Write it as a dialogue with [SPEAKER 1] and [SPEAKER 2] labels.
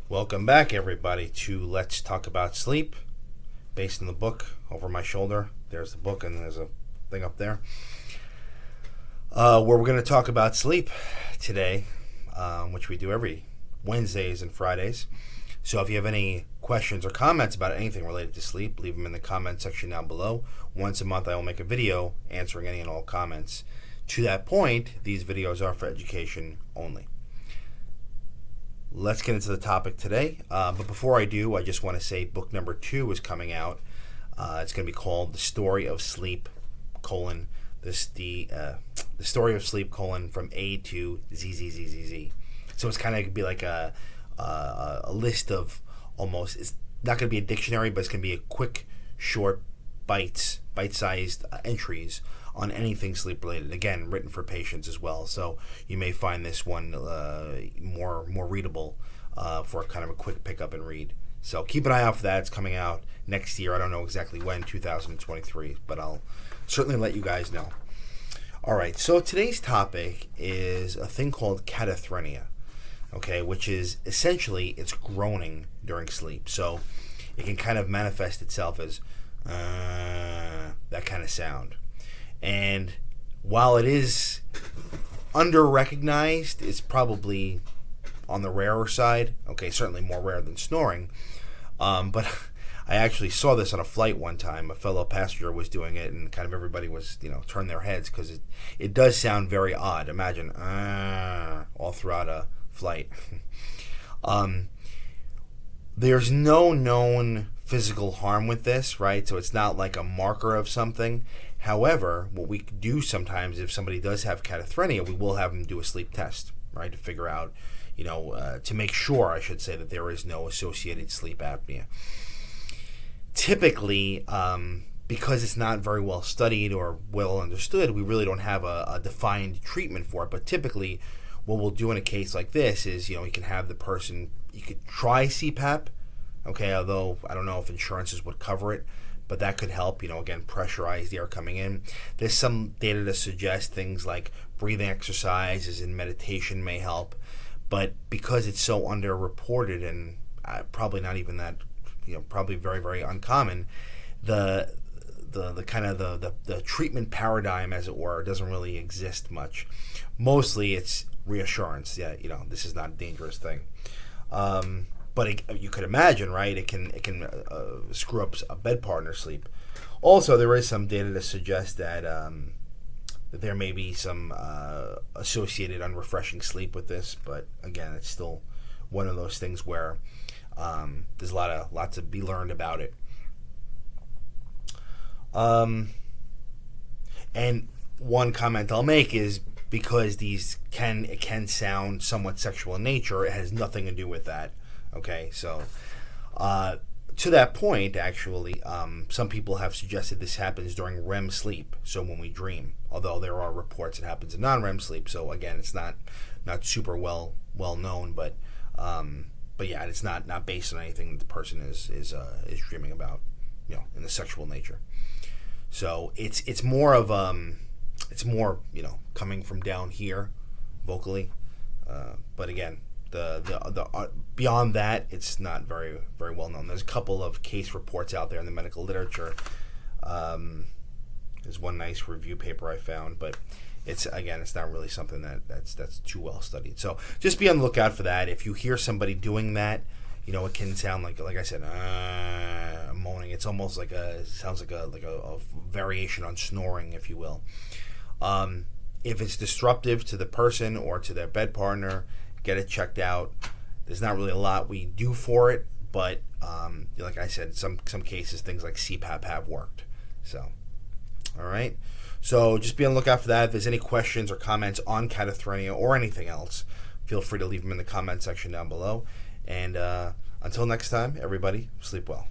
[SPEAKER 1] Welcome back, everybody, to Let's Talk About Sleep, based on the book over my shoulder. There's the book, and there's a thing up there, where we're going to talk about sleep today, which we do every Wednesdays and Fridays. So if you have any questions or comments about anything related to sleep, leave them in the comment section down below. Once a month, I will make a video answering any and all comments. To that point, these videos are for education only. Let's get into the topic today. But before I do, I just want to say book number 2 is coming out. It's going to be called The Story of Sleep, the Story of Sleep, from A to Z. So it's kind of going to be like a list of almost, it's not going to be a dictionary, but it's going to be a quick, short, bite-sized entries on anything sleep related. Again, written for patients as well. So you may find this one more readable for kind of a quick pickup and read. So keep an eye out for that. It's coming out next year. I don't know exactly when, 2023, but I'll certainly let you guys know. All right. So today's topic is a thing called catathrenia. Okay, which is essentially it's groaning during sleep. So it can kind of manifest itself as that kind of sound. And while it is under-recognized, it's probably on the rarer side. Okay, certainly more rare than snoring. But I actually saw this on a flight one time. A fellow passenger was doing it, and kind of everybody was, turned their heads because it does sound very odd. Imagine all throughout a flight. There's no known physical harm with this, right? So it's not like a marker of something. However, what we do sometimes, if somebody does have catathrenia, we will have them do a sleep test, right, to figure out, to make sure, I should say, that there is no associated sleep apnea. Typically, because it's not very well studied or well understood, we really don't have a defined treatment for it. But typically, what we'll do in a case like this is, you can have the person, you could try CPAP, okay, although I don't know if insurances would cover it, but that could help, again, pressurize the air coming in. There's some data to suggest things like breathing exercises and meditation may help, but because it's so underreported and probably not even that, probably very, very uncommon, the kind of the treatment paradigm, as it were, doesn't really exist much. Mostly it's reassurance, this is not a dangerous thing. But you could imagine, right? It can screw up a bed partner sleep. Also, there is some data to suggest that that there may be some associated unrefreshing sleep with this. But again, it's still one of those things where there's lots to be learned about it. And one comment I'll make is because these can sound somewhat sexual in nature, it has nothing to do with that. Okay, so to that point, actually, some people have suggested this happens during REM sleep, so when we dream, although there are reports it happens in non-REM sleep, so again, it's not super well known, but yeah, it's not based on anything that the person is dreaming about, in the sexual nature. So it's more of coming from down here vocally, but again, the beyond that, it's not very, very well known. There's a couple of case reports out there in the medical literature. There's one nice review paper I found, but it's not really something that's too well studied. So just be on the lookout for that. If you hear somebody doing that, it can sound like I said, moaning. It's almost sounds like a variation on snoring, if you will. If it's disruptive to the person or to their bed partner, get it checked out. There's not really a lot we do for it, but like I said, some cases things like CPAP have worked. So, all right. So just be on the lookout for that. If there's any questions or comments on catathrenia or anything else, feel free to leave them in the comment section down below. And until next time, everybody, sleep well.